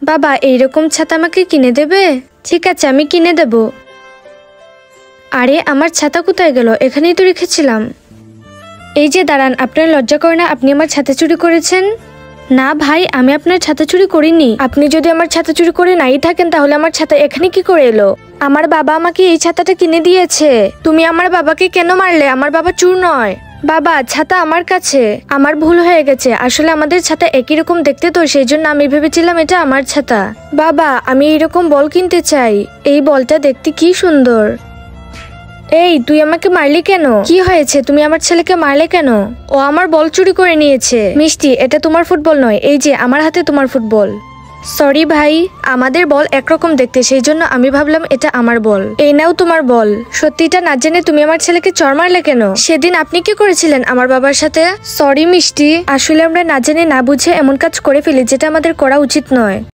বাবা এইরকম ছাতা আমাকে কিনে দেবে? ঠিক আছে, আমি কিনে দেব। আরে আমার ছাতা কোথায় গেল? এখানেই তো রেখেছিলাম। এই যে দাঁড়ান, আপনার লজ্জা করে না আপনি আমার ছাতা চুরি করেছেন? না ভাই, আমি আপনার ছাতা চুরি করিনি। আপনি যদি আমার ছাতা চুরি করে নাই থাকেন তাহলে আমার ছাতা এখানে কি করে এলো? আমার বাবা আমাকে এই ছাতাটা কিনে দিয়েছে। তুমি আমার বাবাকে কেন মারলে? আমার বাবা চোর নয়। বাবা, ছাতা আমার কাছে। আমার ভুল হয়ে গেছে, আসলে আমাদের ছাতা একই রকম দেখতে, তো সেই জন্য আমি ভেবেছিলাম এটা আমার ছাতা। বাবা, আমি এইরকম বল কিনতে চাই। এই বলটা দেখতে কি সুন্দর। এই তুই আমাকে মারলি কেন? কি হয়েছে? তুমি আমার ছেলেকে মারলে কেন? ও আমার বল চুরি করে নিয়েছে। মিষ্টি, এটা তোমার ফুটবল নয়। এই যে আমার হাতে তোমার ফুটবল। সরি ভাই, আমাদের বল একরকম দেখতে, সেই জন্য আমি ভাবলাম এটা আমার বল। এই নাও তোমার বল। সত্যিটা না জেনে তুমি আমার ছেলেকে চড় মারলে কেন? সেদিন আপনি কি করেছিলেন আমার বাবার সাথে? সরি মিষ্টি, আসলে আমরা না জেনে না বুঝে এমন কাজ করে ফেলি যেটা আমাদের করা উচিত নয়।